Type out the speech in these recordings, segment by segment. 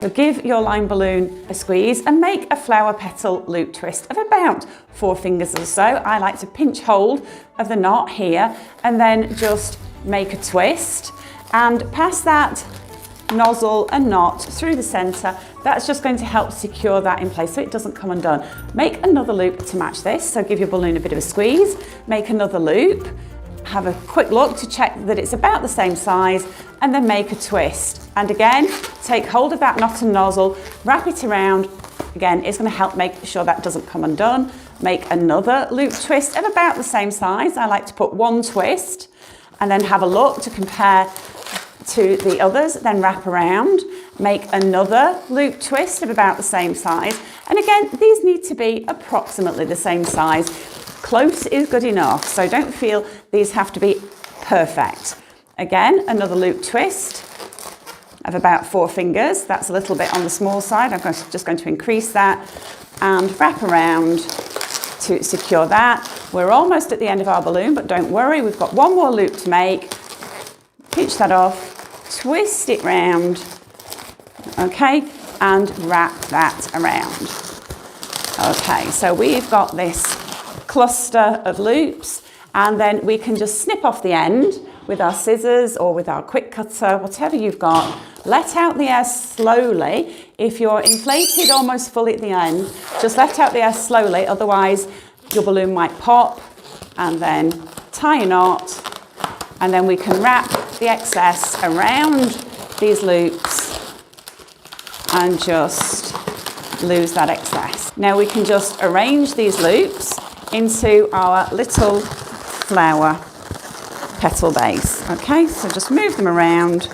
So give your lime balloon a squeeze and make a flower petal loop twist of about 4 fingers or so. I like to pinch hold of the knot here and then just make a twist and pass that nozzle and knot through the center. That's just going to help secure that in place so it doesn't come undone. Make another loop to match this. So give your balloon a bit of a squeeze, make another loop, have a quick look to check that it's about the same size, and then make a twist. And again, take hold of that knot and nozzle, wrap it around. Again, it's going to help make sure that doesn't come undone. Make another loop twist of about the same size. I like to put one twist and then have a look to compare to the others, then wrap around, make another loop twist of about the same size. And again, these need to be approximately the same size. Close is good enough, so don't feel these have to be perfect. Again, another loop twist of about 4 fingers. That's a little bit on the small side. I'm just going to increase that and wrap around to secure that. We're almost at the end of our balloon, but don't worry, we've got one more loop to make. Pinch that off, twist it round, okay, and wrap that around. Okay, so we've got this cluster of loops, and then we can just snip off the end with our scissors or with our quick cutter, whatever you've got. Let out the air slowly. If you're inflated almost fully at the end, just let out the air slowly, otherwise your balloon might pop. And then tie a knot, and then we can wrap the excess around these loops and just lose that excess. Now we can just arrange these loops into our little flower petal base. Okay, so just move them around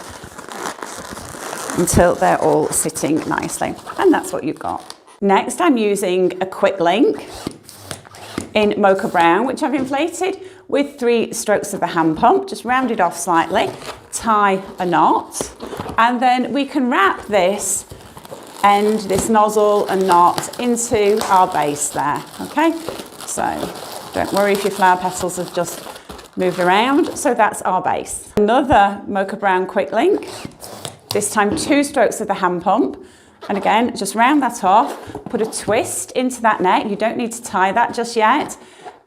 until they're all sitting nicely. And that's what you've got. Next, I'm using a quick link in Mocha Brown, which I've inflated with 3 strokes of the hand pump, just round it off slightly, tie a knot, and then we can wrap this end, this nozzle and knot into our base there, okay? So don't worry if your flower petals have just moved around. So that's our base. Another Mocha Brown quick link, this time 2 strokes of the hand pump. And again, just round that off, put a twist into that neck. You don't need to tie that just yet.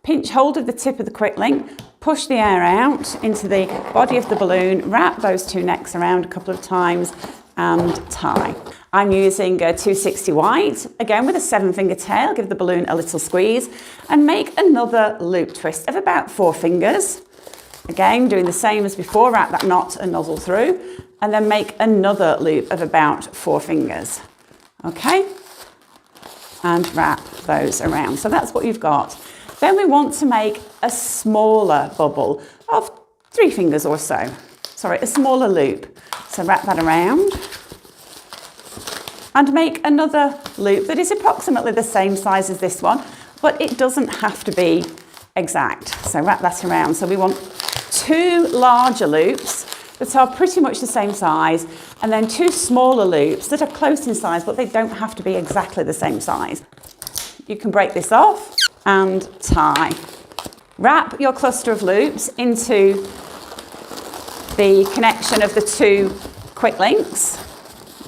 Pinch hold of the tip of the quick link, push the air out into the body of the balloon, wrap those 2 necks around a couple of times and tie. I'm using a 260 white, again with a 7-finger tail. Give the balloon a little squeeze and make another loop twist of about 4 fingers. Again, doing the same as before, wrap that knot and nozzle through, and then make another loop of about 4 fingers. Okay, and wrap those around. So that's what you've got. Then we want to make a smaller bubble of 3 fingers or so. Sorry, a smaller loop. So wrap that around and make another loop that is approximately the same size as this one, but it doesn't have to be exact. So wrap that around. So we want 2 larger loops that are pretty much the same size, and then 2 smaller loops that are close in size, but they don't have to be exactly the same size. You can break this off and tie. Wrap your cluster of loops into the connection of the 2 quick links.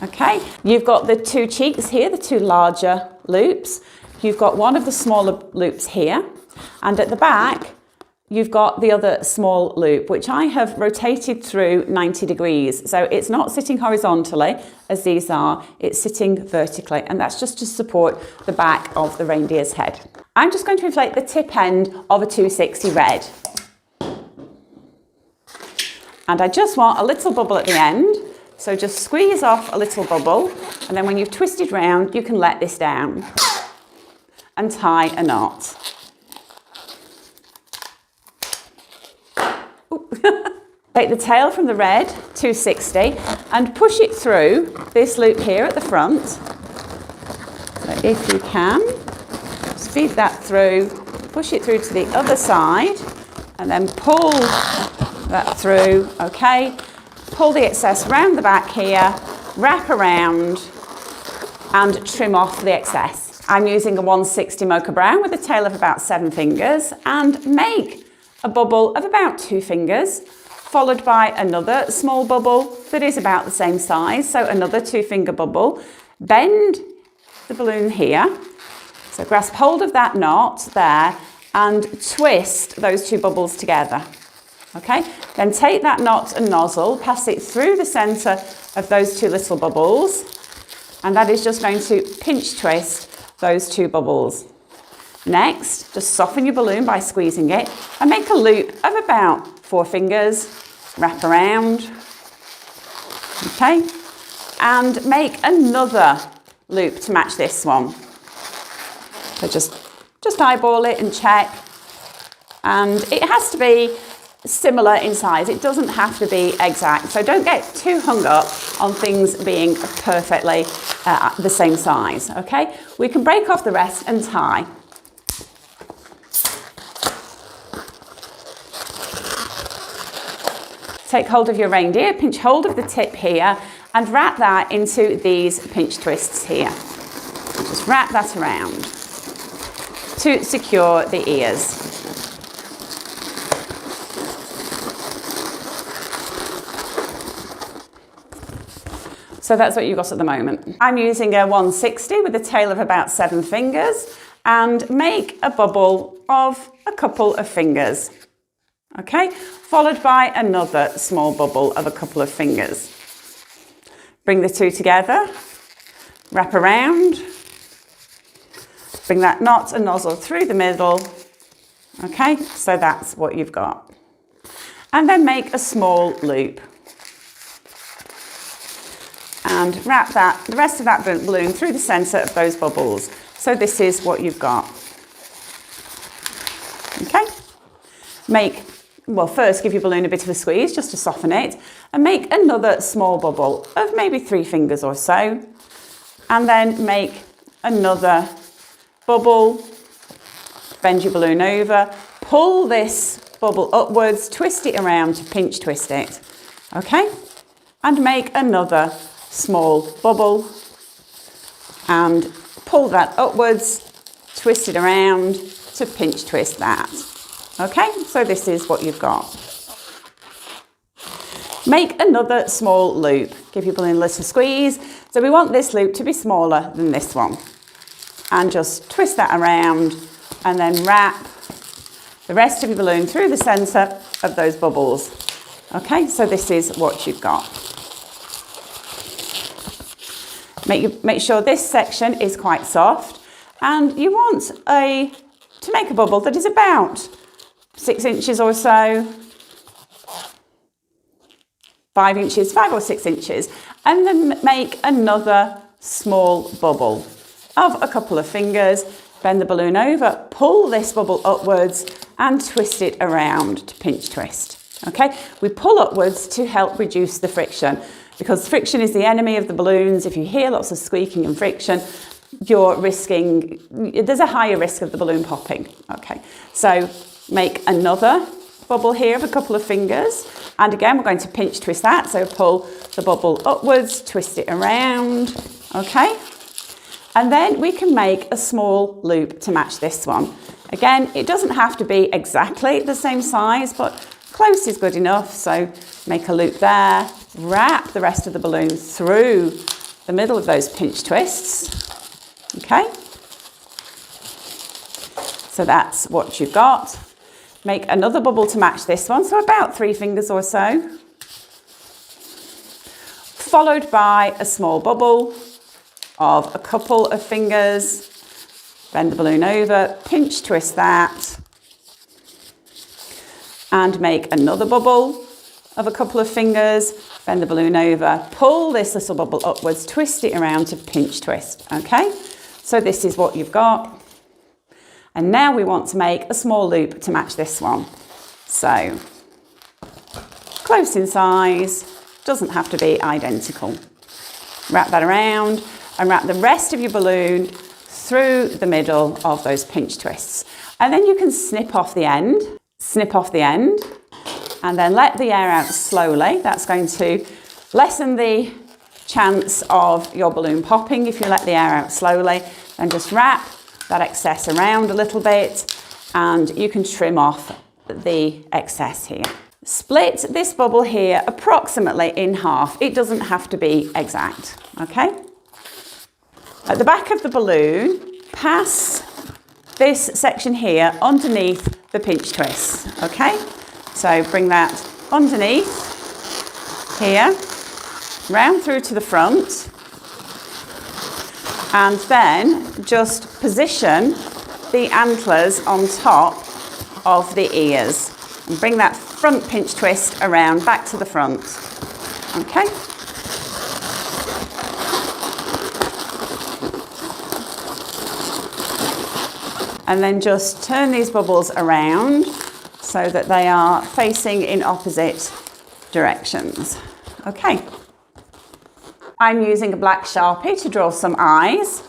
Okay, you've got the 2 cheeks here, the 2 larger loops. You've got one of the smaller loops here, and at the back, you've got the other small loop, which I have rotated through 90 degrees. So it's not sitting horizontally as these are, it's sitting vertically, and that's just to support the back of the reindeer's head. I'm just going to inflate the tip end of a 260 red. And I just want a little bubble at the end. So just squeeze off a little bubble, and then when you've twisted round, you can let this down and tie a knot. Take the tail from the red 260 and push it through this loop here at the front. So if you can, just feed that through, push it through to the other side, and then pull that through, okay? Pull the excess round the back here, wrap around and trim off the excess. I'm using a 160 Mocha Brown with a tail of about 7 fingers and make a bubble of about 2 fingers followed by another small bubble that is about the same size, so another 2-finger bubble. Bend the balloon here, so grasp hold of that knot there and twist those 2 bubbles together. Okay, then take that knot and nozzle, pass it through the centre of those 2 little bubbles, and that is just going to pinch twist those 2 bubbles. Next, just soften your balloon by squeezing it and make a loop of about 4 fingers, wrap around, okay, and make another loop to match this one. So just eyeball it and check, and it has to be similar in size. It doesn't have to be exact, so don't get too hung up on things being perfectly the same size, okay? We can break off the rest and tie. Take hold of your reindeer, pinch hold of the tip here and wrap that into these pinch twists here. Just wrap that around to secure the ears. So that's what you've got at the moment. I'm using a 160 with a tail of about 7 fingers and make a bubble of a couple of fingers. Okay, followed by another small bubble of a couple of fingers. Bring the 2 together, wrap around, bring that knot and nozzle through the middle. Okay, so that's what you've got. And then make a small loop. And wrap the rest of that balloon through the centre of those bubbles. So this is what you've got. Okay, first give your balloon a bit of a squeeze just to soften it and make another small bubble of maybe 3 fingers or so, and then make another bubble, bend your balloon over, pull this bubble upwards, twist it around to pinch twist it, okay, and make another small bubble and pull that upwards, twist it around to pinch twist that. Okay, so this is what you've got. Make another small loop. Give your balloon a little squeeze. So we want this loop to be smaller than this one. And just twist that around and then wrap the rest of your balloon through the centre of those bubbles. Okay, so this is what you've got. Make sure this section is quite soft, and you want to make a bubble that is about 6 inches or so, 5 inches, 5 or 6 inches, and then make another small bubble of a couple of fingers, bend the balloon over, pull this bubble upwards and twist it around to pinch twist. Okay, we pull upwards to help reduce the friction, because friction is the enemy of the balloons. If you hear lots of squeaking and friction, there's a higher risk of the balloon popping. Okay, so make another bubble here of a couple of fingers, and again we're going to pinch twist that, so pull the bubble upwards, twist it around, okay, and then we can make a small loop to match this one. Again, it doesn't have to be exactly the same size, but close is good enough, so make a loop there, wrap the rest of the balloon through the middle of those pinch twists, okay, so that's what you've got. Make another bubble to match this one, so about 3 fingers or so, followed by a small bubble of a couple of fingers, bend the balloon over, pinch twist that, and make another bubble of a couple of fingers, bend the balloon over, pull this little bubble upwards, twist it around to pinch twist, okay? So this is what you've got. And now we want to make a small loop to match this one. So, close in size, doesn't have to be identical. Wrap that around and wrap the rest of your balloon through the middle of those pinch twists. And then you can snip off the end, and then let the air out slowly. That's going to lessen the chance of your balloon popping if you let the air out slowly. And just wrap that excess around a little bit, and you can trim off the excess here. Split this bubble here approximately in half. It doesn't have to be exact, okay? At the back of the balloon, pass this section here underneath the pinch twist, okay? So bring that underneath here, round through to the front, and then just position the antlers on top of the ears and bring that front pinch twist around back to the front, okay? And then just turn these bubbles around so that they are facing in opposite directions. Okay. I'm using a black Sharpie to draw some eyes,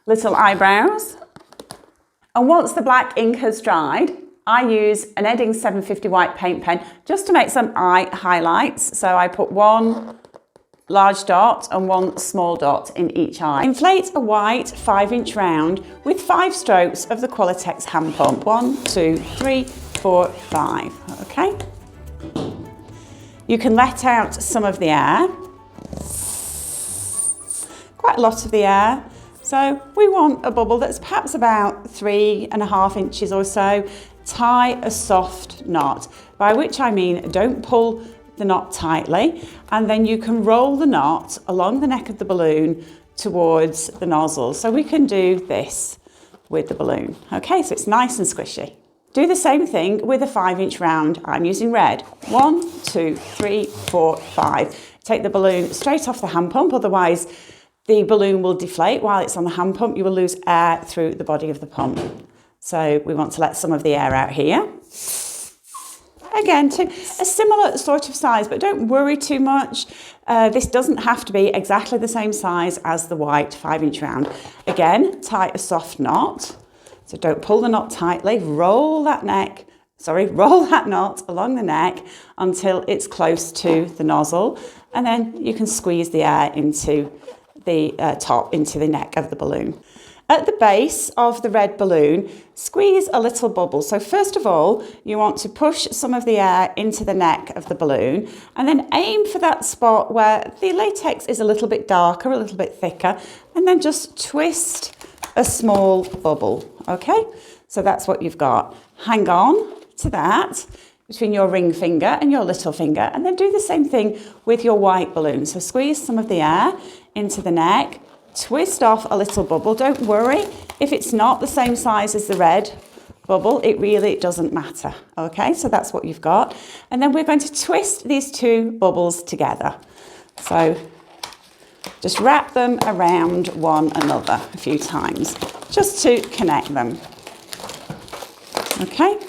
little eyebrows. And once the black ink has dried, I use an Edding 750 white paint pen just to make some eye highlights. So I put one large dot and one small dot in each eye. Inflate a white 5-inch round with 5 strokes of the Qualitex hand pump. 1, 2, 3, 4, 5, okay? You can let out some of the air, quite a lot of the air. So we want a bubble that's perhaps about 3.5 inches or so. Tie a soft knot, by which I mean don't pull the knot tightly, and then you can roll the knot along the neck of the balloon towards the nozzle. So we can do this with the balloon. Okay, so it's nice and squishy. Do the same thing with a 5-inch round. I'm using red. 1, 2, 3, 4, 5. Take the balloon straight off the hand pump, otherwise the balloon will deflate while it's on the hand pump. You will lose air through the body of the pump. So we want to let some of the air out here. Again, to a similar sort of size, but don't worry too much. This doesn't have to be exactly the same size as the white 5-inch round. Again, tie a soft knot. So don't pull the knot tightly. Roll that knot along the neck until it's close to the nozzle. And then you can squeeze the air into the top, into the neck of the balloon. At the base of the red balloon, squeeze a little bubble. So first of all, you want to push some of the air into the neck of the balloon and then aim for that spot where the latex is a little bit darker, a little bit thicker, and then just twist a small bubble, okay? So that's what you've got. Hang on to that between your ring finger and your little finger, and then do the same thing with your white balloon. So squeeze some of the air into the neck, twist off a little bubble. Don't worry if it's not the same size as the red bubble, it really doesn't matter. Okay, so that's what you've got. And then we're going to twist these 2 bubbles together. So just wrap them around one another a few times just to connect them. Okay,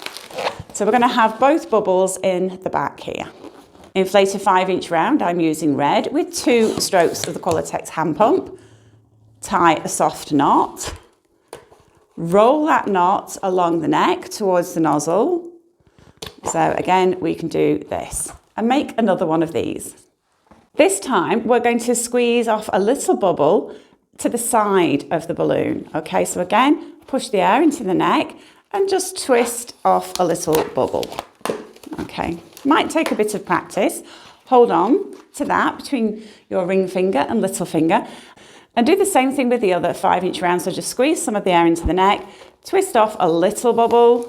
so we're going to have both bubbles in the back here. Inflate a 5-inch round. I'm using red with 2 strokes of the Qualitex hand pump. Tie a soft knot, roll that knot along the neck towards the nozzle. So again, we can do this and make another one of these. This time, we're going to squeeze off a little bubble to the side of the balloon. Okay, so again, push the air into the neck and just twist off a little bubble. Okay, might take a bit of practice. Hold on to that between your ring finger and little finger. And do the same thing with the other 5-inch round. So just squeeze some of the air into the neck, twist off a little bubble.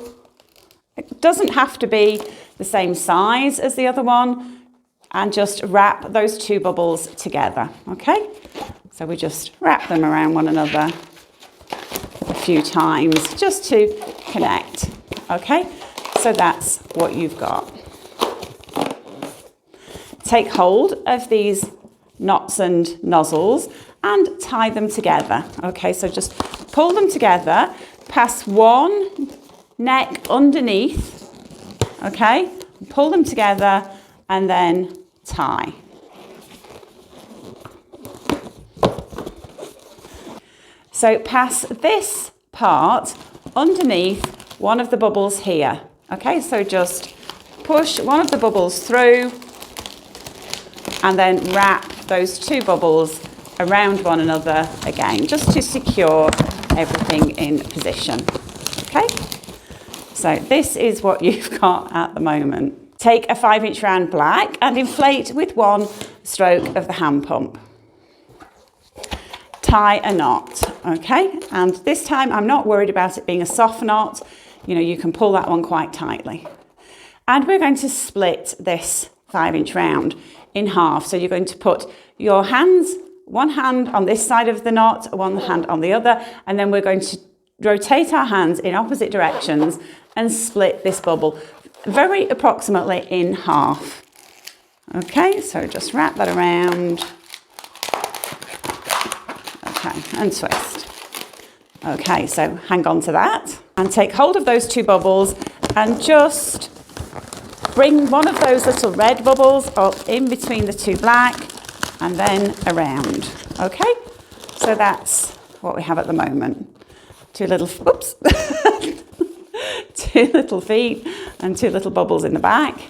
It doesn't have to be the same size as the other one. And just wrap those 2 bubbles together, okay? So we just wrap them around one another a few times just to connect, okay? So that's what you've got. Take hold of these knots and nozzles and tie them together. Okay, so just pull them together, pass one neck underneath, okay? Pull them together and then tie. So pass this part underneath one of the bubbles here. Okay, so just push one of the bubbles through and then wrap those 2 bubbles around one another again, just to secure everything in position. Okay, So this is what you've got at the moment. Take a 5-inch round black and inflate with one stroke of the hand pump. Tie a knot, okay? And this time I'm not worried about it being a soft knot. You know, you can pull that one quite tightly. And we're going to split this 5-inch round in half. So you're going to put your hands, one hand on this side of the knot, one hand on the other, and then we're going to rotate our hands in opposite directions and split this bubble very approximately in half. Okay, so just wrap that around. Okay, and twist. Okay, so hang on to that and take hold of those 2 bubbles and just bring one of those little red bubbles up in between the 2 black and then around. Okay, so that's what we have at the moment. 2 little, oops, 2 little feet and 2 little bubbles in the back.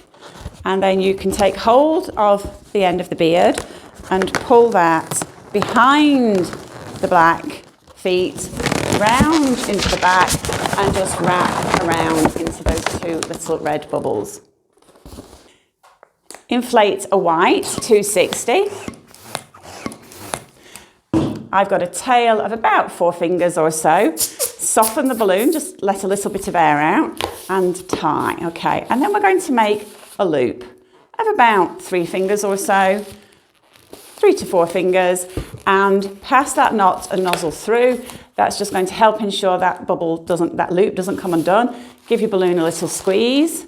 And then you can take hold of the end of the beard and pull that behind the black feet, round into the back, and just wrap around into those 2 little red bubbles. Inflate a white 260. I've got a tail of about 4 fingers or so. Soften the balloon, just let a little bit of air out and tie. Okay, and then we're going to make a loop of about 3 fingers or so, 3 to 4 fingers, and pass that knot and nozzle through. That's just going to help ensure that that loop doesn't come undone. Give your balloon a little squeeze,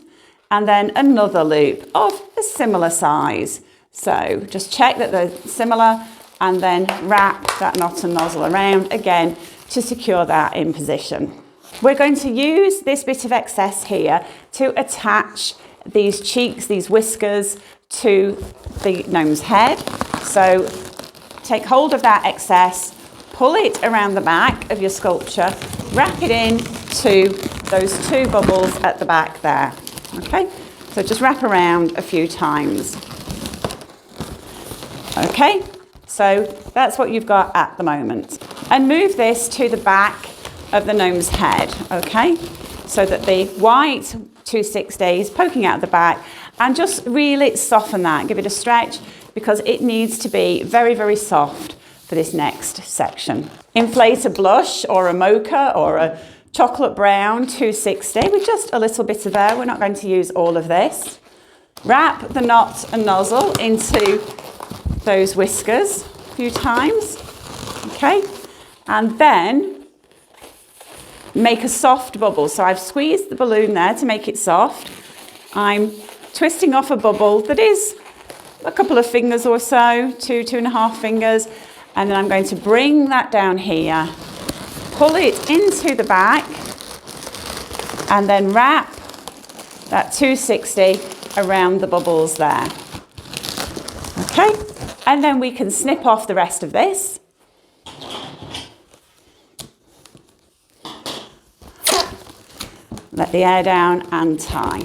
and then another loop of a similar size. So just check that they're similar, and then wrap that knot and nozzle around again to secure that in position. We're going to use this bit of excess here to attach these cheeks, these whiskers, to the gnome's head. So take hold of that excess, pull it around the back of your sculpture, wrap it in to those 2 bubbles at the back there. Okay, so just wrap around a few times. Okay, so that's what you've got at the moment. And move this to the back of the gnome's head, okay? So that the white 260 is poking out the back, and just really soften that, give it a stretch, because it needs to be very, very soft for this next section. Inflate a blush or a mocha or a chocolate brown 260 with just a little bit of air. We're not going to use all of this. Wrap the knot and nozzle into those whiskers a few times, okay? And then make a soft bubble. So I've squeezed the balloon there to make it soft. I'm twisting off a bubble that is a couple of fingers or so, 2.5 fingers. And then I'm going to bring that down here, pull it into the back, and then wrap that 260 around the bubbles there. Okay, and then we can snip off the rest of this. Let the air down and tie.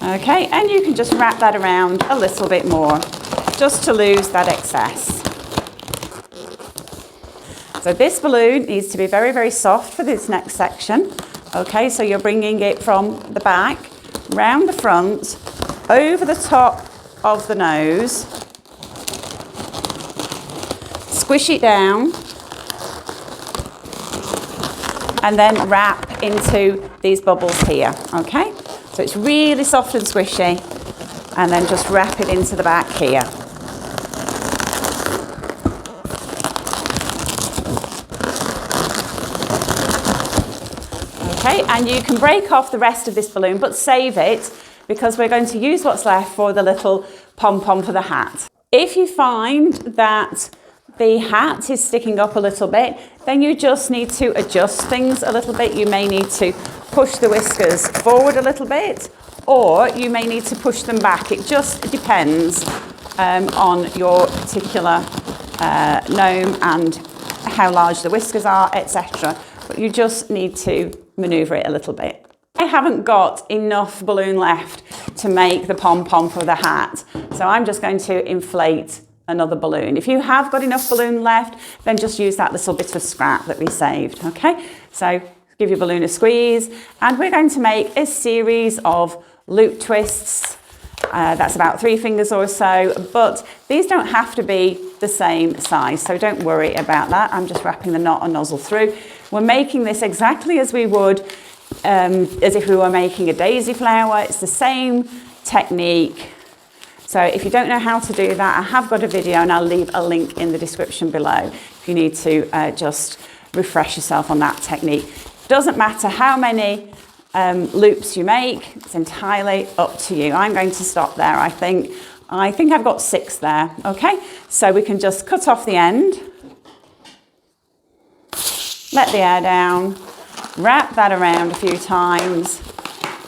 Okay, and you can just wrap that around a little bit more, just to lose that excess. So this balloon needs to be very, very soft for this next section. Okay, so you're bringing it from the back, round the front, over the top of the nose, squish it down, and then wrap into these bubbles here, okay? So it's really soft and squishy, and then just wrap it into the back here. Okay, and you can break off the rest of this balloon, but save it, because we're going to use what's left for the little pom-pom for the hat. If you find that the hat is sticking up a little bit, then you just need to adjust things a little bit. You may need to push the whiskers forward a little bit, or you may need to push them back. It just depends on your particular gnome and how large the whiskers are, etc. But you just need to manoeuvre it a little bit. I haven't got enough balloon left to make the pom-pom for the hat, so I'm just going to inflate another balloon. If you have got enough balloon left, then just use that little bit of scrap that we saved, okay? So give your balloon a squeeze, and we're going to make a series of loop twists. That's about 3 fingers or so, but these don't have to be the same size, so don't worry about that. I'm just wrapping the knot and nozzle through. We're making this exactly as we would as if we were making a daisy flower. It's the same technique. So if you don't know how to do that, I have got a video and I'll leave a link in the description below if you need to just refresh yourself on that technique. Doesn't matter how many loops you make, it's entirely up to you. I'm going to stop there, I think. I've got 6 there, okay? So we can just cut off the end, let the air down, wrap that around a few times.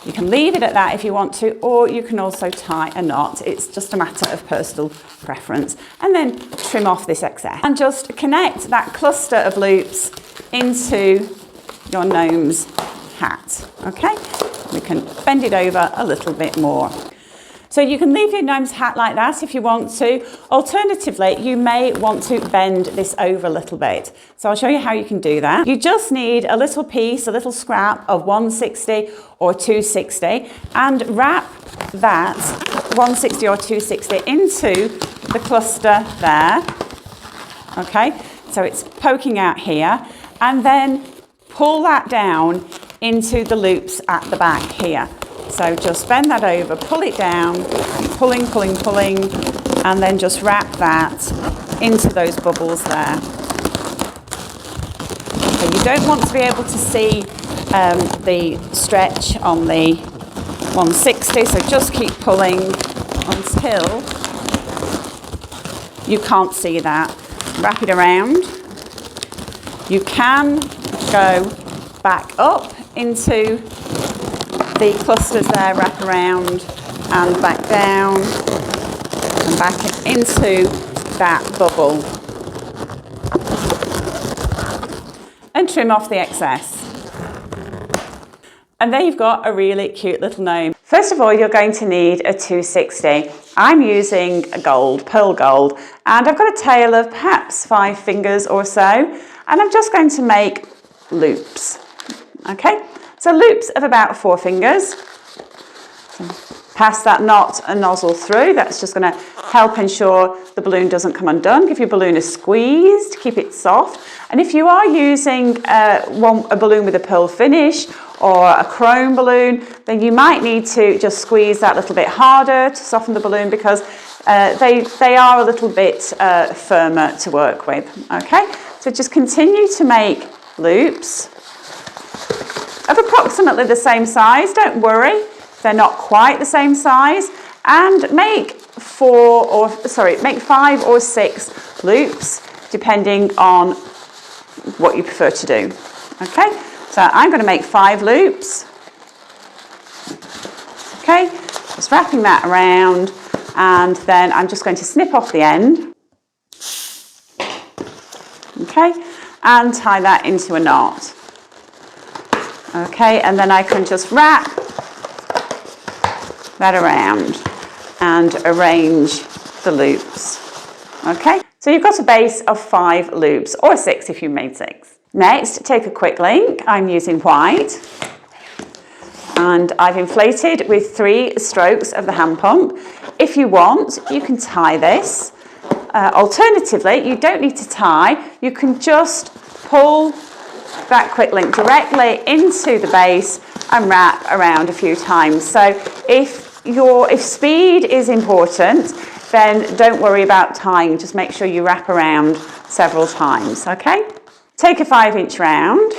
You can leave it at that if you want to, or you can also tie a knot. It's just a matter of personal preference. And then trim off this excess. And just connect that cluster of loops into your gnome's hat, okay? We can bend it over a little bit more. So you can leave your gnome's hat like that if you want to. Alternatively, you may want to bend this over a little bit. So I'll show you how you can do that. You just need a little piece, a little scrap of 160 or 260, and wrap that 160 or 260 into the cluster there. Okay, so it's poking out here, and then pull that down into the loops at the back here. So just bend that over, pull it down, pulling, and then just wrap that into those bubbles there. So you don't want to be able to see the stretch on the 160, so just keep pulling until you can't see that. Wrap it around. You can go back up into the clusters there, wrap around and back down and back into that bubble and trim off the excess. And there you've got a really cute little gnome. First of all, you're going to need a 260. I'm using a gold, pearl gold, and I've got a tail of perhaps 5 fingers or so, and I'm just going to make loops. Okay, so loops of about 4 fingers. Pass that knot and nozzle through. That's just going to help ensure the balloon doesn't come undone. Give your balloon a squeeze to keep it soft. And if you are using a balloon with a pearl finish or a chrome balloon, then you might need to just squeeze that a little bit harder to soften the balloon, because they are a little bit firmer to work with. Okay, so just continue to make loops of approximately the same size. Don't worry if they're not quite the same size, and make 5 or 6 loops depending on what you prefer to do. Okay, so I'm going to make 5 loops. Okay, just wrapping that around, and then I'm just going to snip off the end. Okay, and tie that into a knot. Okay, and then I can just wrap that around and arrange the loops. Okay, so you've got a base of 5 loops, or 6 if you made 6. Next, take a quick link. I'm using white, and I've inflated with 3 strokes of the hand pump. If you want, you can tie this. Alternatively, you don't need to tie. You can just pull that quick link directly into the base and wrap around a few times. So if speed is important, then don't worry about tying. Just make sure you wrap around several times. Okay, take a 5-inch round.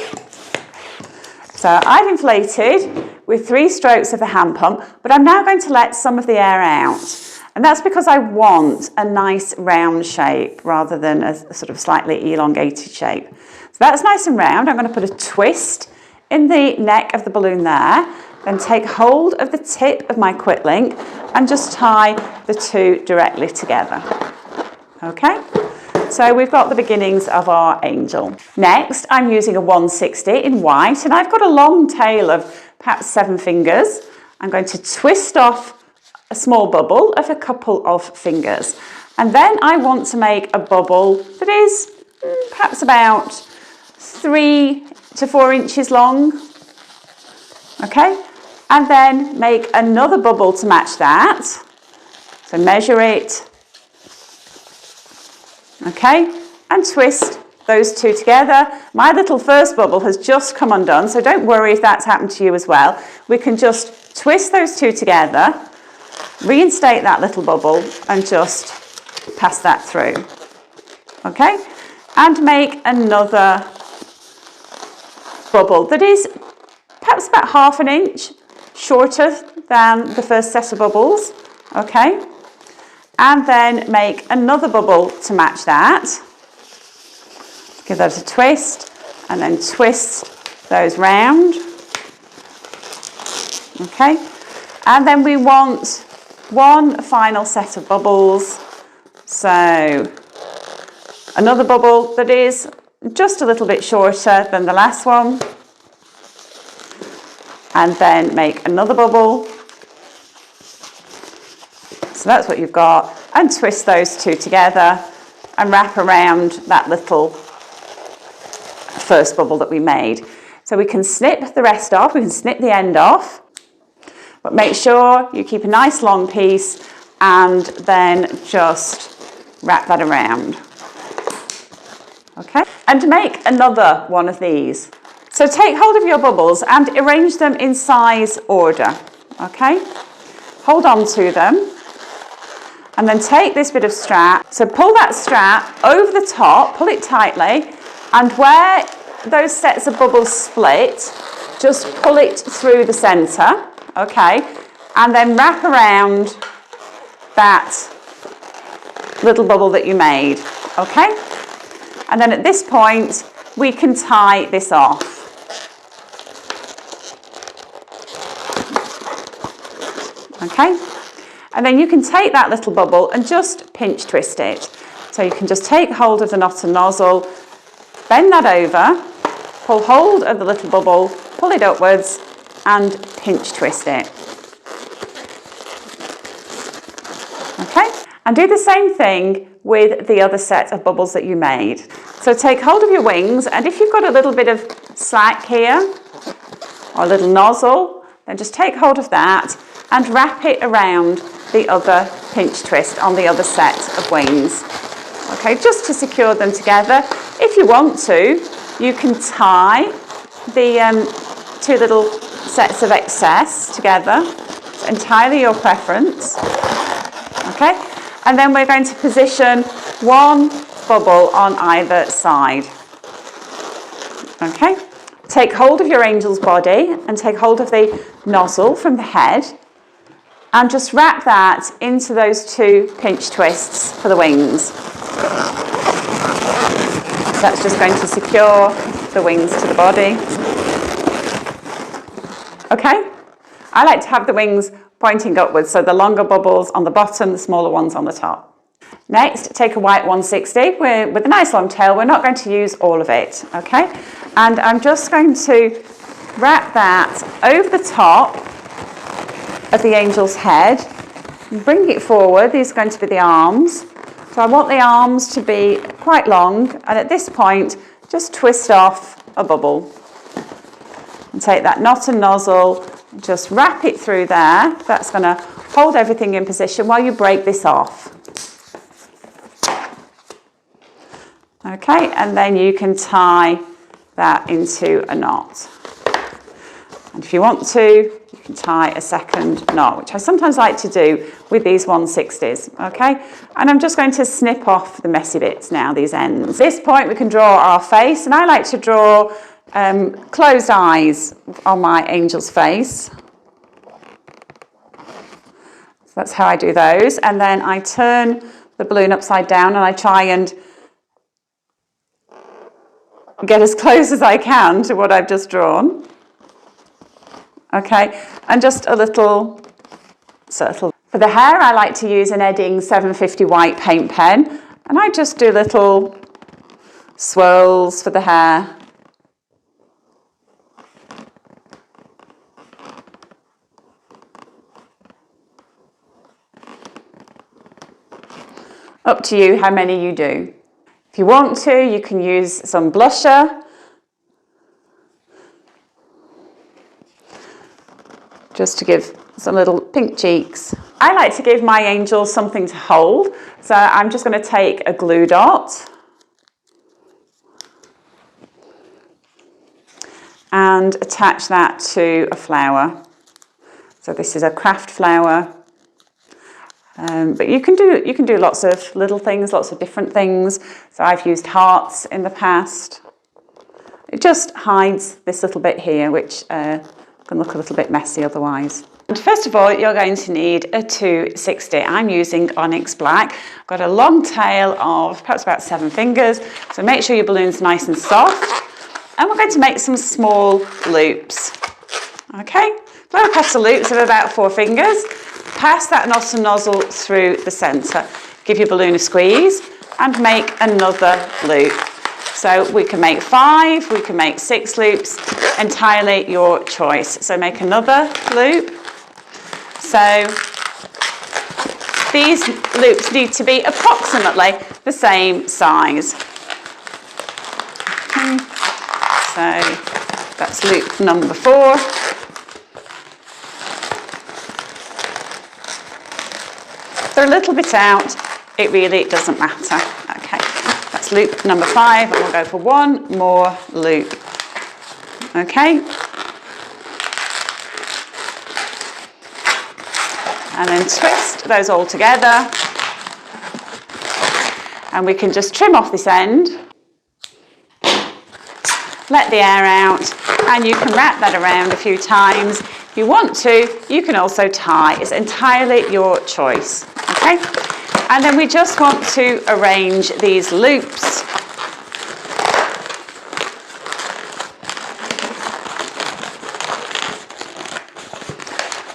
So I've inflated with 3 strokes of the hand pump, but I'm now going to let some of the air out. And that's because I want a nice round shape rather than a sort of slightly elongated shape. So that's nice and round. I'm going to put a twist in the neck of the balloon there, then take hold of the tip of my quick link and just tie the 2 directly together. Okay, so we've got the beginnings of our angel. Next, I'm using a 160 in white, and I've got a long tail of perhaps 7 fingers. I'm going to twist off a small bubble of a couple of fingers, and then I want to make a bubble that is perhaps about 3 to 4 inches long. Okay, and then make another bubble to match that. So measure it. Okay, and twist those two together. My little first bubble has just come undone, so don't worry if that's happened to you as well. We can just twist those two together, reinstate that little bubble, and just pass that through. Okay, and make another bubble that is perhaps about 1/2 inch shorter than the first set of bubbles. Okay, and then make another bubble to match that. Give that a twist and then twist those round. Okay, and then we want one final set of bubbles. So another bubble that is just a little bit shorter than the last one. And then make another bubble. So that's what you've got. And twist those two together and wrap around that little first bubble that we made. So we can snip the rest off, we can snip the end off, but make sure you keep a nice long piece and then just wrap that around. Okay, and to make another one of these. So take hold of your bubbles and arrange them in size order. Okay, hold on to them and then take this bit of strap. So pull that strap over the top, pull it tightly, and where those sets of bubbles split, just pull it through the centre, okay, and then wrap around that little bubble that you made, okay? And then at this point, we can tie this off. Okay? And then you can take that little bubble and just pinch twist it. So you can just take hold of the knot and nozzle, bend that over, pull hold of the little bubble, pull it upwards, and pinch twist it. Okay? And do the same thing with the other set of bubbles that you made. So take hold of your wings, and if you've got a little bit of slack here, or a little nozzle, then just take hold of that and wrap it around the other pinch twist on the other set of wings. Okay, just to secure them together. If you want to, you can tie the two little sets of excess together. It's entirely your preference. Okay, and then we're going to position one bubble on either side. Okay, take hold of your angel's body and take hold of the nozzle from the head and just wrap that into those two pinch twists for the wings. That's just going to secure the wings to the body. Okay, I like to have the wings pointing upwards, so the longer bubbles on the bottom, the smaller ones on the top. Next, take a white 160 with a nice long tail. We're not going to use all of it, okay? And I'm just going to wrap that over the top of the angel's head and bring it forward. These are going to be the arms. So I want the arms to be quite long, and at this point, just twist off a bubble. And take that knot and nozzle, just wrap it through there. That's going to hold everything in position while you break this off. Okay, and then you can tie that into a knot. And if you want to, you can tie a second knot, which I sometimes like to do with these 160s, okay? And I'm just going to snip off the messy bits now, these ends. At this point, we can draw our face, and I like to draw closed eyes on my angel's face. So that's how I do those. And then I turn the balloon upside down and I try and get as close as I can to what I've just drawn. Okay, and just a little circle. For the hair, I like to use an Edding 750 white paint pen, and I just do little swirls for the hair. Up to you how many you do. If you want to, you can use some blusher just to give some little pink cheeks. I like to give my angels something to hold, so I'm just going to take a glue dot and attach that to a flower. So this is a craft flower, but you can do lots of little things, lots of different things. So I've used hearts in the past. It just hides this little bit here, which can look a little bit messy otherwise. And first of all, you're going to need a 260. I'm using Onyx Black. I've got a long tail of perhaps about 7 fingers, so make sure your balloon's nice and soft. And we're going to make some small loops. Okay, flower petal loops of about 4 fingers. Pass that knot and nozzle through the centre. Give your balloon a squeeze and make another loop. So we can make 5, we can make 6 loops, entirely your choice. So make another loop. So these loops need to be approximately the same size. Okay. So that's loop number 4. If they're a little bit out, it really doesn't matter. Okay, that's loop number 5, and we'll go for 1 more loop. Okay. And then twist those all together. And we can just trim off this end. Let the air out, and you can wrap that around a few times. If you want to, you can also tie. It's entirely your choice, okay? And then we just want to arrange these loops.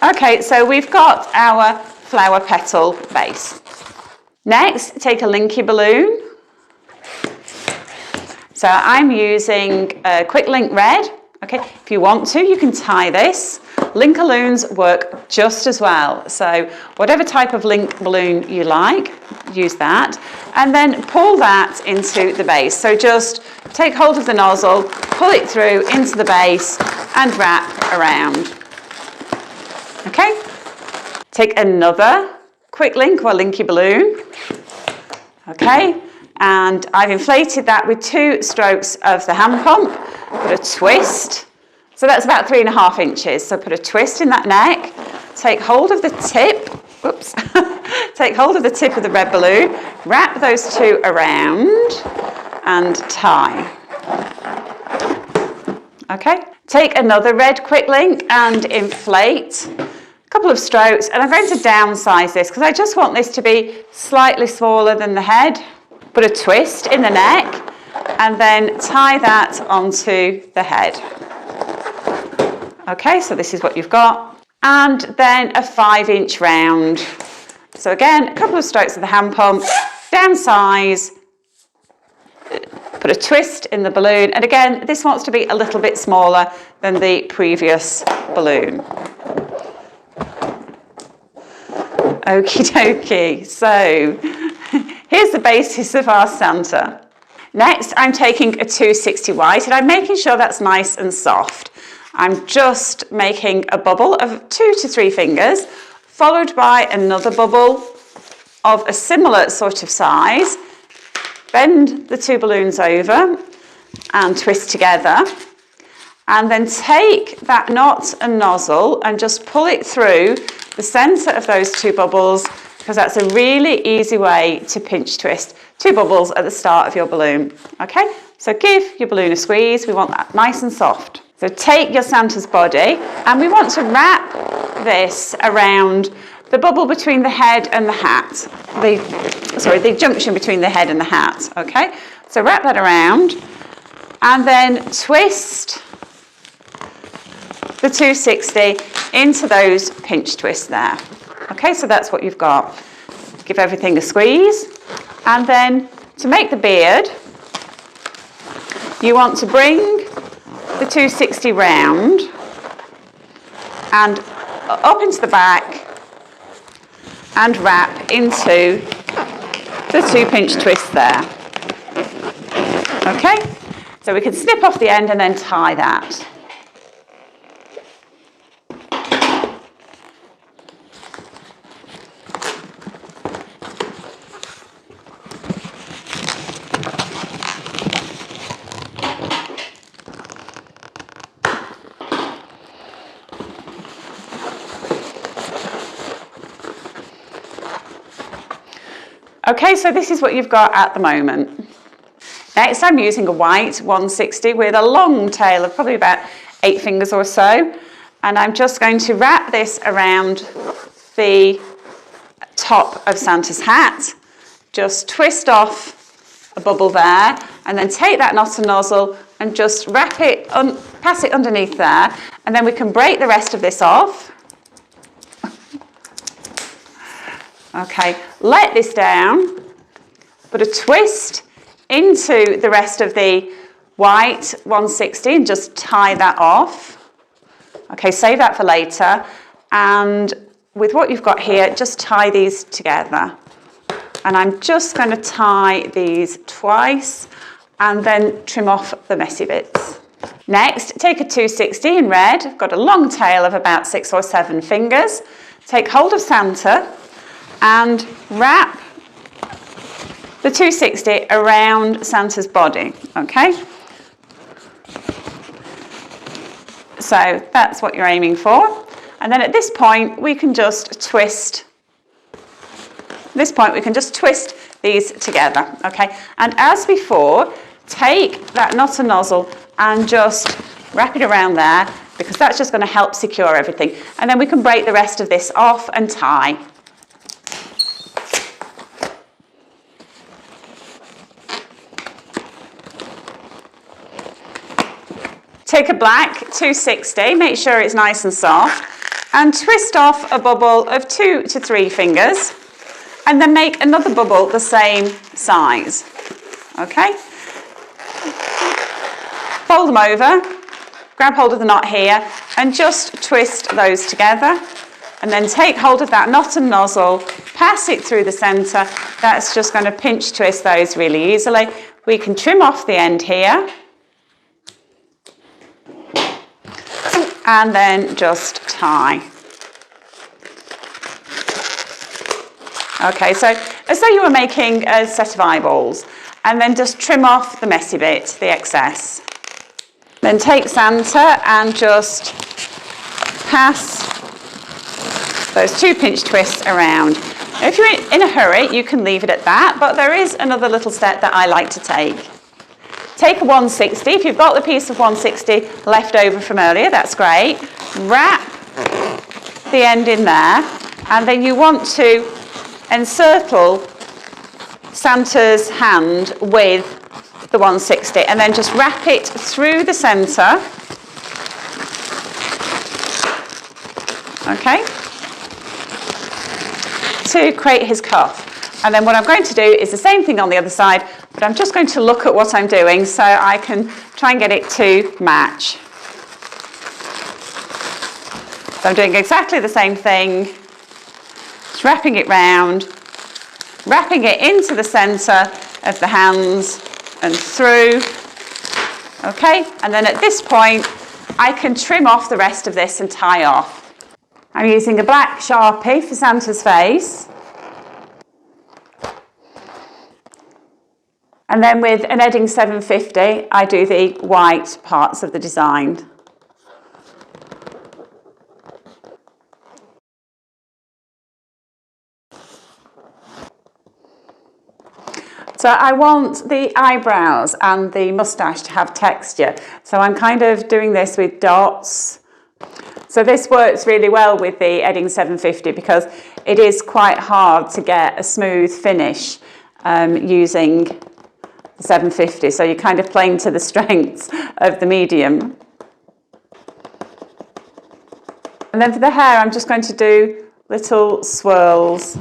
Okay, so we've got our flower petal base. Next, take a linky balloon. So I'm using a quick link red. Okay, if you want to, you can tie this. Link balloons work just as well. So whatever type of link balloon you like, use that. And then pull that into the base. So just take hold of the nozzle, pull it through into the base and wrap around. Okay, take another quick link or linky balloon. Okay, and I've inflated that with 2 strokes of the hand pump. Put a twist, so that's about 3.5 inches. So put a twist in that neck, take hold of the tip, whoops, take hold of the tip of the red balloon, wrap those 2 around and tie. Okay, take another red quick link and inflate. Couple of strokes, and I'm going to downsize this because I just want this to be slightly smaller than the head. Put a twist in the neck and then tie that onto the head. Okay, so this is what you've got. And then a 5-inch round. So again, a couple of strokes of the hand pump, downsize, put a twist in the balloon, and again, this wants to be a little bit smaller than the previous balloon. Okie dokie, so here's the basis of our Santa. Next, I'm taking a 260 white and I'm making sure that's nice and soft. I'm just making a bubble of 2 to 3 fingers, followed by another bubble of a similar sort of size. Bend the 2 balloons over and twist together. And then take that knot and nozzle and just pull it through the centre of those 2 bubbles, because that's a really easy way to pinch twist 2 bubbles at the start of your balloon. Okay, so give your balloon a squeeze. We want that nice and soft. So take your Santa's body and we want to wrap this around the bubble between the head and the hat. The junction between the head and the hat. Okay, so wrap that around and then twist the 260 into those pinch twists there. Okay, so that's what you've got. Give everything a squeeze, and then to make the beard, you want to bring the 260 round and up into the back and wrap into the 2 pinch twists there. Okay, so we can snip off the end and then tie that. Okay, so this is what you've got at the moment. Next, I'm using a white 160 with a long tail of probably about 8 fingers or so. And I'm just going to wrap this around the top of Santa's hat. Just twist off a bubble there, and then take that knot and nozzle and just wrap it, pass it underneath there. And then we can break the rest of this off. Okay, let this down, put a twist into the rest of the white 160 and just tie that off. Okay, save that for later. And with what you've got here, just tie these together. And I'm just going to tie these twice and then trim off the messy bits. Next, take a 260 in red. I've got a long tail of about 6 or 7 fingers. Take hold of Santa and wrap the 260 around Santa's body, okay? So that's what you're aiming for. And then at this point, we can just twist. At this point, we can just twist these together, okay? And as before, take that knot and nozzle and just wrap it around there, because that's just going to help secure everything. And then we can break the rest of this off and tie. Take a black 260, make sure it's nice and soft, and twist off a bubble of 2 to 3 fingers, and then make another bubble the same size. Okay? Fold them over, grab hold of the knot here, and just twist those together, and then take hold of that knot and nozzle, pass it through the centre. That's just going to pinch twist those really easily. We can trim off the end here, and then just tie. Okay, so as though you were making a set of eyeballs, and then just trim off the messy bit, the excess. Then take Santa and just pass those 2 pinch twists around. Now, if you're in a hurry, you can leave it at that, but there is another little step that I like to take. Take a 160, if you've got the piece of 160 left over from earlier, that's great. Wrap the end in there, and then you want to encircle Santa's hand with the 160, and then just wrap it through the centre. Okay? To create his cuff. And then what I'm going to do is the same thing on the other side, but I'm just going to look at what I'm doing so I can try and get it to match. So I'm doing exactly the same thing, just wrapping it round, wrapping it into the centre of the hands and through. Okay, and then at this point, I can trim off the rest of this and tie off. I'm using a black Sharpie for Santa's face. And then with an Edding 750, I do the white parts of the design. So I want the eyebrows and the moustache to have texture. So I'm kind of doing this with dots. So this works really well with the Edding 750 because it is quite hard to get a smooth finish using the 750. So you're kind of playing to the strengths of the medium. And then for the hair, I'm just going to do little swirls.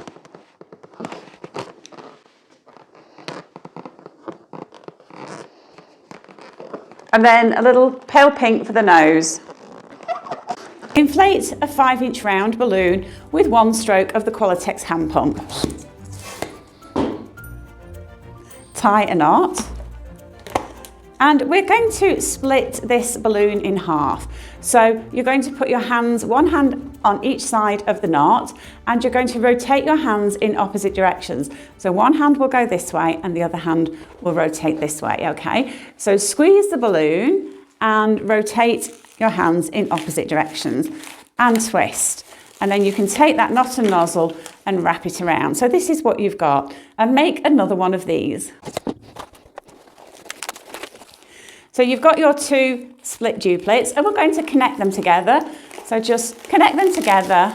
And then a little pale pink for the nose. Inflate a 5-inch round balloon with 1 stroke of the Qualitex hand pump. Tie a knot. And we're going to split this balloon in half. So you're going to put your hands, one hand on each side of the knot, and you're going to rotate your hands in opposite directions. So one hand will go this way and the other hand will rotate this way, okay? So squeeze the balloon and rotate your hands in opposite directions and twist. And then you can take that knot and nozzle and wrap it around. So this is what you've got. And make another one of these. So you've got your 2 split duplets and we're going to connect them together. So just connect them together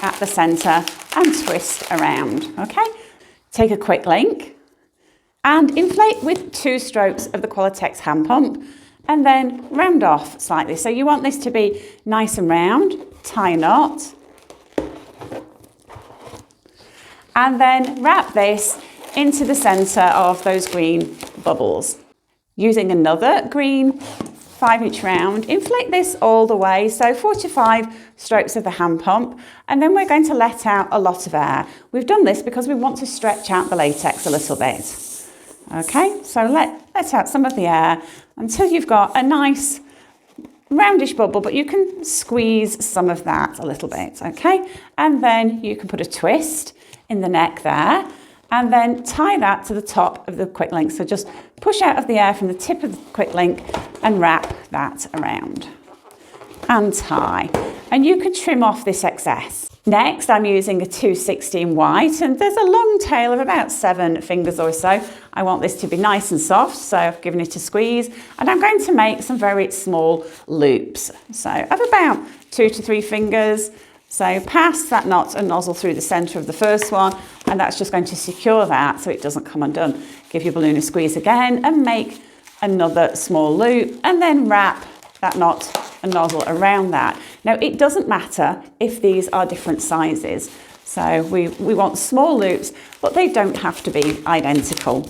at the centre and twist around, okay? Take a quick link and inflate with 2 strokes of the Qualitex hand pump and then round off slightly. So you want this to be nice and round, tie a knot, and then wrap this into the centre of those green bubbles. Using another green 5-inch round, inflate this all the way, so 4 to 5 strokes of the hand pump, and then we're going to let out a lot of air. We've done this because we want to stretch out the latex a little bit. Okay, so let out some of the air until you've got a nice roundish bubble, but you can squeeze some of that a little bit, okay? And then you can put a twist in the neck there, and then tie that to the top of the quick link. So just push out of the air from the tip of the quick link and wrap that around and tie. And you can trim off this excess. Next, I'm using a 260 in white, and there's a long tail of about 7 fingers or so. I want this to be nice and soft, so I've given it a squeeze, and I'm going to make some very small loops. So of about 2 to 3 fingers. So pass that knot and nozzle through the centre of the first one, and that's just going to secure that so it doesn't come undone. Give your balloon a squeeze again and make another small loop, and then wrap that knot and nozzle around that. Now, it doesn't matter if these are different sizes. So we want small loops, but they don't have to be identical.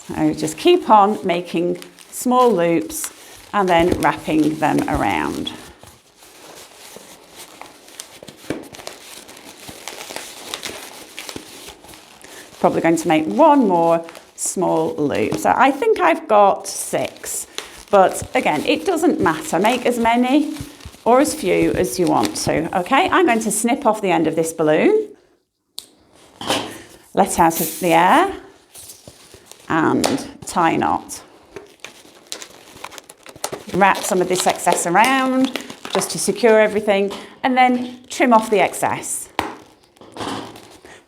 So just keep on making small loops and then wrapping them around. Probably going to make 1 more small loop. So I think I've got 6, but again, it doesn't matter. Make as many or as few as you want to, okay? I'm going to snip off the end of this balloon, let out of the air, and tie a knot. Wrap some of this excess around just to secure everything, and then trim off the excess.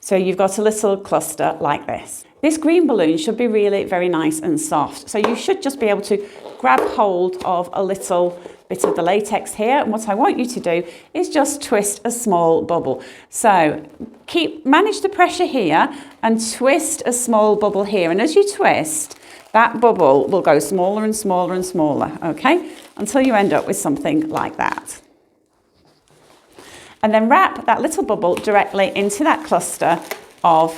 So you've got a little cluster like this. This green balloon should be really very nice and soft. So you should just be able to grab hold of a little bit of the latex here. And what I want you to do is just twist a small bubble. So manage the pressure here and twist a small bubble here. And as you twist, that bubble will go smaller and smaller and smaller, okay? Until you end up with something like that. And then wrap that little bubble directly into that cluster of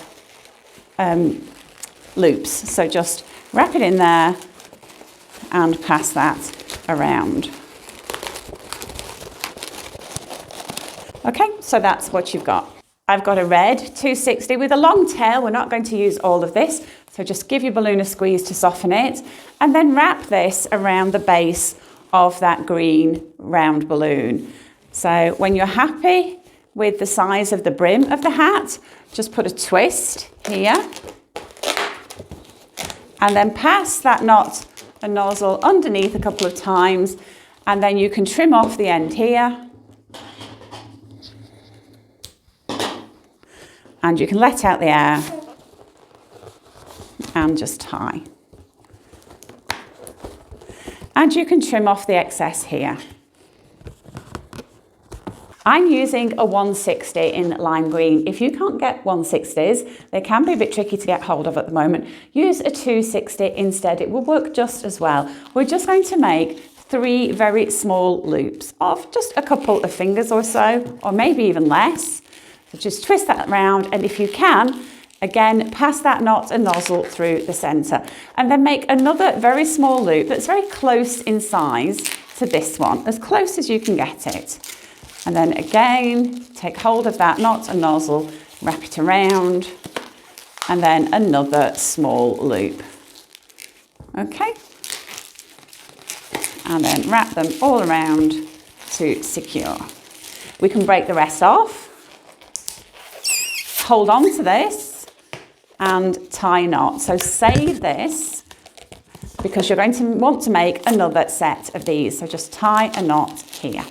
loops. So just wrap it in there and pass that around. Okay, so that's what you've got. I've got a red 260 with a long tail. We're not going to use all of this. So just give your balloon a squeeze to soften it, and then wrap this around the base of that green round balloon. So when you're happy with the size of the brim of the hat, just put a twist here and then pass that knot and nozzle underneath a couple of times, and then you can trim off the end here and you can let out the air and just tie. And you can trim off the excess here. I'm using a 160 in lime green. If you can't get 160s, they can be a bit tricky to get hold of at the moment. Use a 260 instead. It will work just as well. We're just going to make 3 very small loops of just a couple of fingers or so, or maybe even less. So just twist that around, and if you can, again, pass that knot and nozzle through the centre. And then make another very small loop that's very close in size to this one, as close as you can get it. And then again, take hold of that knot and nozzle, wrap it around, and then another small loop. Okay? And then wrap them all around to secure. We can break the rest off, hold on to this, and tie a knot. So save this, because you're going to want to make another set of these. So just tie a knot here.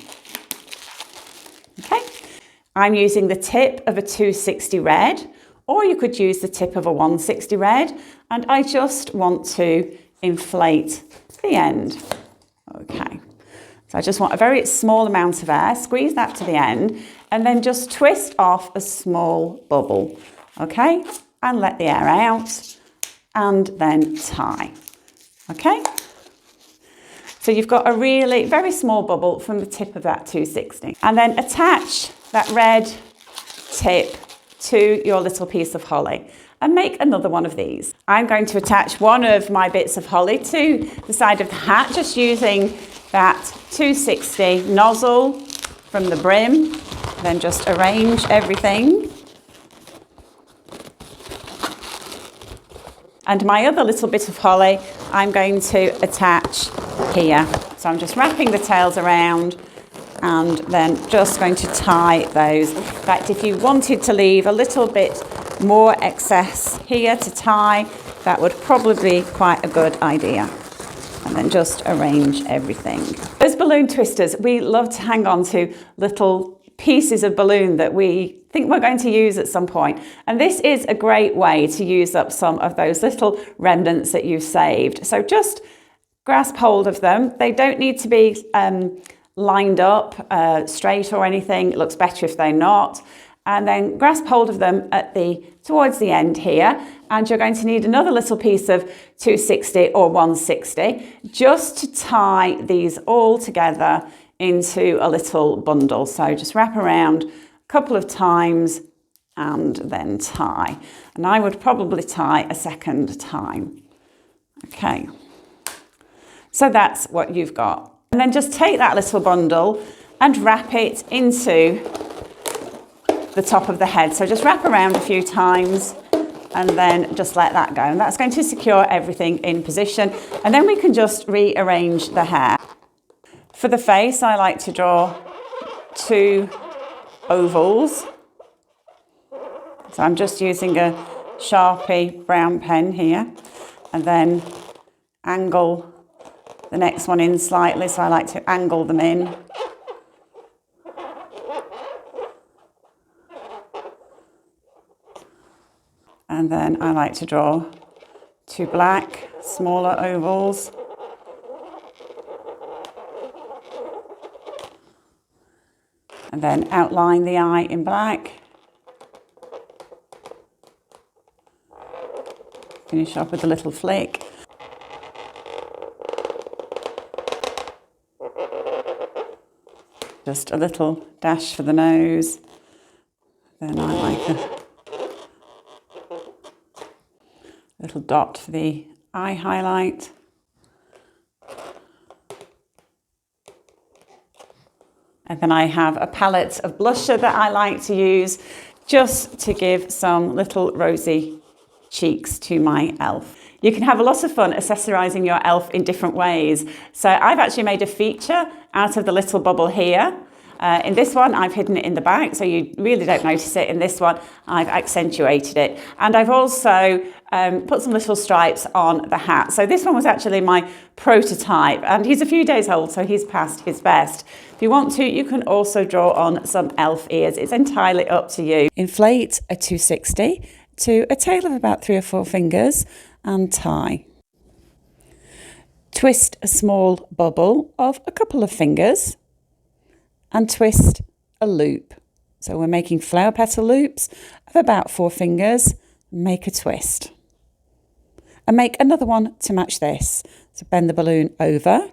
Okay, I'm using the tip of a 260 red, or you could use the tip of a 160 red, and I just want to inflate the end. Okay, so I just want a very small amount of air, squeeze that to the end, and then just twist off a small bubble, okay? And let the air out, and then tie, okay? So you've got a really very small bubble from the tip of that 260. And then attach that red tip to your little piece of holly and make another one of these. I'm going to attach one of my bits of holly to the side of the hat, just using that 260 nozzle from the brim. Then just arrange everything. And my other little bit of holly, I'm going to attach here. So I'm just wrapping the tails around and then just going to tie those. In fact, if you wanted to leave a little bit more excess here to tie, that would probably be quite a good idea. And then just arrange everything. As balloon twisters, we love to hang on to little pieces of balloon that we think we're going to use at some point. And this is a great way to use up some of those little remnants that you've saved. So just grasp hold of them. They don't need to be lined up straight or anything. It looks better if they're not. And then grasp hold of them towards the end here. And you're going to need another little piece of 260 or 160 just to tie these all together into a little bundle. So just wrap around a couple of times and then tie. And I would probably tie a second time. Okay. So that's what you've got. And then just take that little bundle and wrap it into the top of the head. So just wrap around a few times and then just let that go. And that's going to secure everything in position. And then we can just rearrange the hair. For the face, I like to draw 2 ovals. So I'm just using a Sharpie brown pen here and then angle the next one in slightly. So I like to angle them in. And then I like to draw 2 black, smaller ovals. And then outline the eye in black. Finish off with a little flick. Just a little dash for the nose. Then I like a little dot for the eye highlight. And then I have a palette of blusher that I like to use just to give some little rosy cheeks to my elf. You can have a lot of fun accessorising your elf in different ways. So I've actually made a feature out of the little bubble here. In this one, I've hidden it in the back, so you really don't notice it. In this one, I've accentuated it. And I've also put some little stripes on the hat. So this one was actually my prototype, and he's a few days old, so he's past his best. If you want to, you can also draw on some elf ears. It's entirely up to you. Inflate a 260 to a tail of about 3 or 4 fingers and tie. Twist a small bubble of a couple of fingers and twist a loop. So we're making flower petal loops of about 4 fingers. Make a twist. And make another one to match this. So bend the balloon over,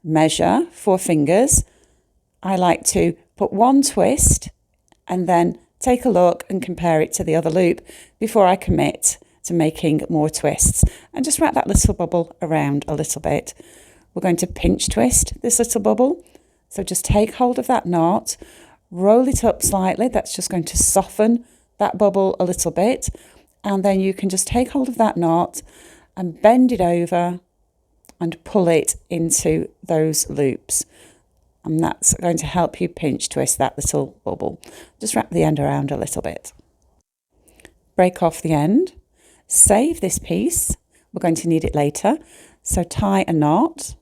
measure 4 fingers. I like to put 1 twist and then take a look and compare it to the other loop before I commit to making more twists. And just wrap that little bubble around a little bit. We're going to pinch twist this little bubble. So just take hold of that knot, roll it up slightly. That's just going to soften that bubble a little bit. And then you can just take hold of that knot and bend it over and pull it into those loops. And that's going to help you pinch twist that little bubble. Just wrap the end around a little bit. Break off the end. Save this piece. We're going to need it later. So tie a knot.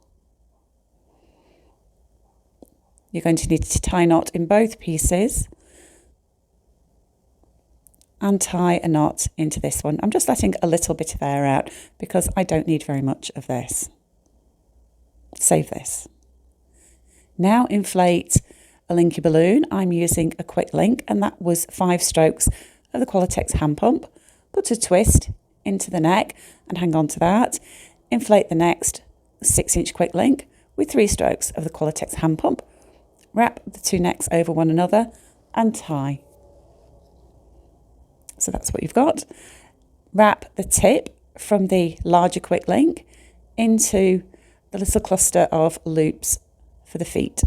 You're going to need to tie a knot in both pieces. and tie a knot into this one. I'm just letting a little bit of air out because I don't need very much of this. Save this. Now inflate a linky balloon. I'm using a quick link, and that was 5 strokes of the Qualitex hand pump. Put a twist into the neck and hang on to that. Inflate the next 6-inch quick link with 3 strokes of the Qualitex hand pump. Wrap the 2 necks over one another and tie. So that's what you've got. Wrap the tip from the larger quick link into the little cluster of loops for the feet.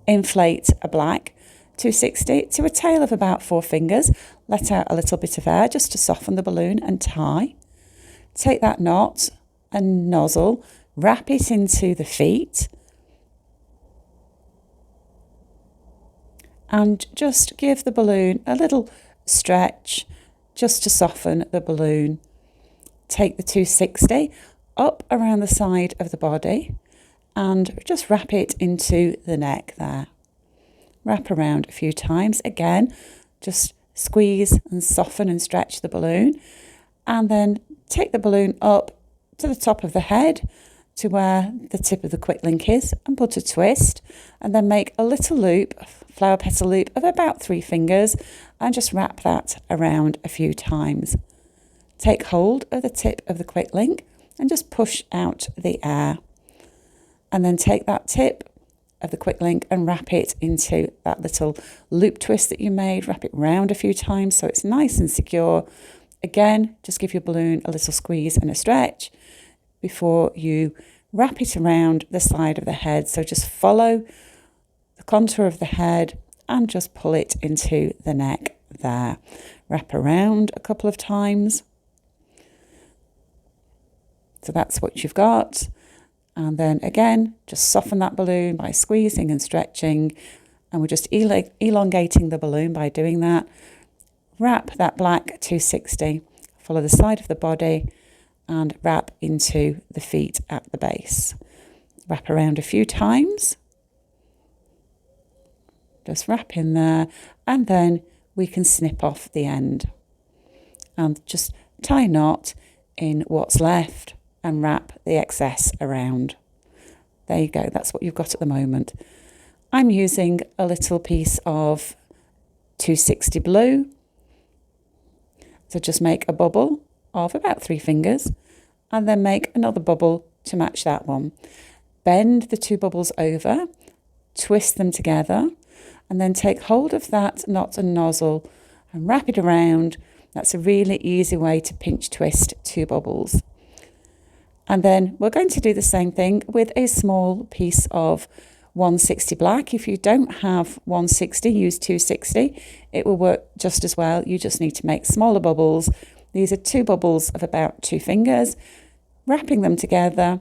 Inflate a black 260 to a tail of about 4 fingers. Let out a little bit of air just to soften the balloon and tie. Take that knot and nozzle, wrap it into the feet, and just give the balloon a little stretch just to soften the balloon. Take the 260 up around the side of the body and just wrap it into the neck there. Wrap around a few times. Again, just squeeze and soften and stretch the balloon, and then take the balloon up to the top of the head to where the tip of the quick link is and put a twist, and then make a little loop, flower petal loop of about 3 fingers, and just wrap that around a few times. Take hold of the tip of the quick link and just push out the air, and then take that tip of the quick link and wrap it into that little loop twist that you made. Wrap it round a few times so it's nice and secure. Again, just give your balloon a little squeeze and a stretch before you wrap it around the side of the head. So just follow the contour of the head and just pull it into the neck there. Wrap around a couple of times. So that's what you've got. And then again, just soften that balloon by squeezing and stretching. And we're just elongating the balloon by doing that. Wrap that black 260, follow the side of the body and wrap into the feet at the base. Wrap around a few times. Just wrap in there, and then we can snip off the end. And just tie a knot in what's left and wrap the excess around. There you go, that's what you've got at the moment. I'm using a little piece of 260 blue. So just make a bubble of about 3 fingers and then make another bubble to match that one. Bend the 2 bubbles over, twist them together, and then take hold of that knot and nozzle and wrap it around. That's a really easy way to pinch twist 2 bubbles. And then we're going to do the same thing with a small piece of 160 black. If you don't have 160, use 260. It will work just as well. You just need to make smaller bubbles. These are 2 bubbles of about 2 fingers. Wrapping them together,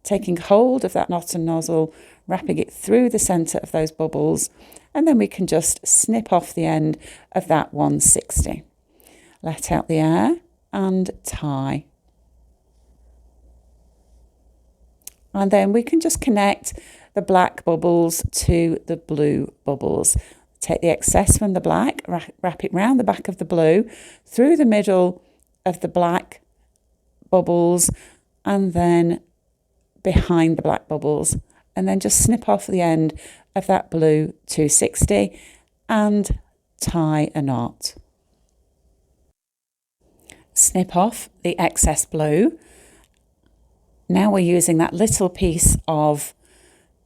taking hold of that knot and nozzle, wrapping it through the centre of those bubbles, and then we can just snip off the end of that 160. Let out the air and tie. And then we can just connect the black bubbles to the blue bubbles. Take the excess from the black, wrap it round the back of the blue, through the middle of the black bubbles, and then behind the black bubbles. And then just snip off the end of that blue 260 and tie a knot. Snip off the excess blue. Now we're using that little piece of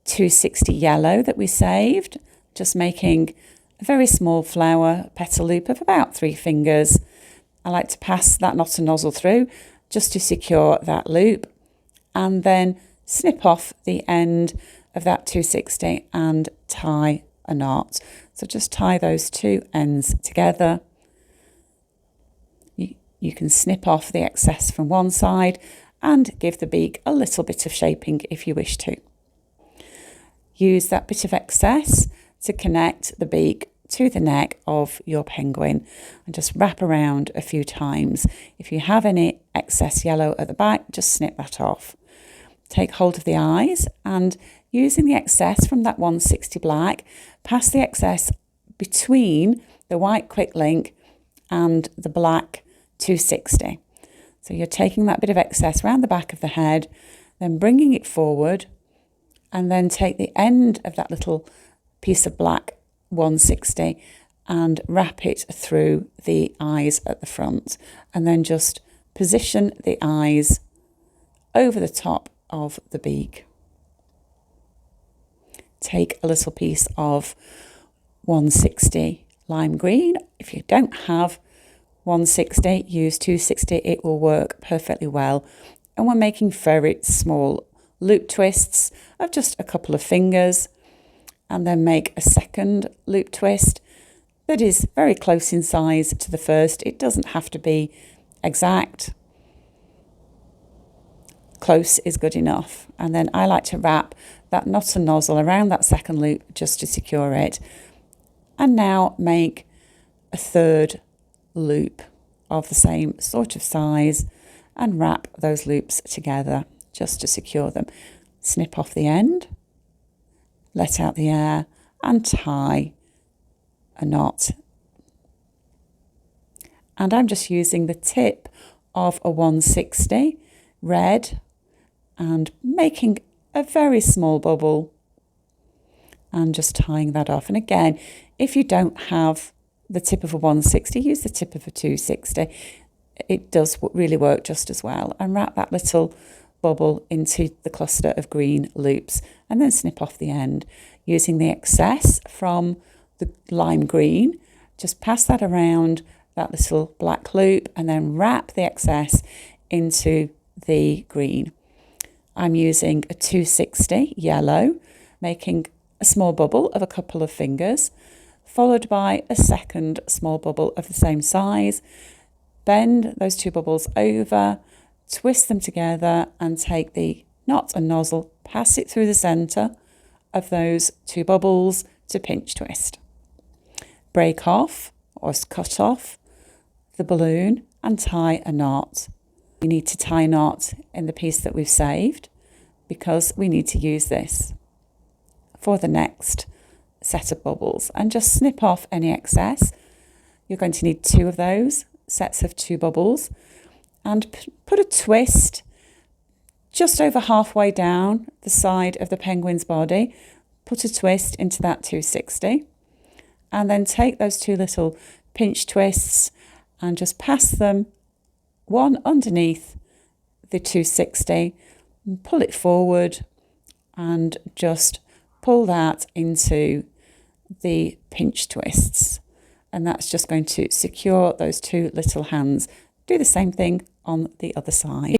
260 yellow that we saved, just making a very small flower petal loop of about 3 fingers. I like to pass that knot and nozzle through just to secure that loop, and then snip off the end of that 260 and tie a knot. So just tie those 2 ends together. You can snip off the excess from one side and give the beak a little bit of shaping if you wish to. Use that bit of excess to connect the beak to the neck of your penguin and just wrap around a few times. If you have any excess yellow at the back, just snip that off. Take hold of the eyes and using the excess from that 160 black, pass the excess between the white quick link and the black 260. So you're taking that bit of excess around the back of the head, then bringing it forward, and then take the end of that little piece of black 160 and wrap it through the eyes at the front, and then just position the eyes over the top of the beak. Take a little piece of 160 lime green. If you don't have 160, use 260, it will work perfectly well. And we're making very small loop twists of just a couple of fingers, and then make a second loop twist that is very close in size to the first. It doesn't have to be exact. Close is good enough. And then I like to wrap that knot and nozzle around that second loop just to secure it. And now make a third loop of the same sort of size and wrap those loops together just to secure them. Snip off the end, let out the air, and tie a knot. And I'm just using the tip of a 160 red and making a very small bubble and just tying that off. And again, if you don't have the tip of a 160, use the tip of a 260. It does really work just as well. And wrap that little bubble into the cluster of green loops and then snip off the end using the excess from the lime green. Just pass that around that little black loop and then wrap the excess into the green. I'm using a 260 yellow, making a small bubble of a couple of fingers, followed by a second small bubble of the same size. Bend those two bubbles over, twist them together, and take the knot and nozzle, pass it through the centre of those two bubbles to pinch twist. Break off or cut off the balloon and tie a knot. We need to tie a knot in the piece that we've saved because we need to use this for the next set of bubbles, and just snip off any excess. You're going to need 2 of those sets of 2 bubbles, and put a twist just over halfway down the side of the penguin's body. Put a twist into that 260, and then take those 2 little pinch twists and just pass them one underneath the 260 and pull it forward and just pull that into the pinch twists, and that's just going to secure those 2 little hands. Do the same thing on the other side.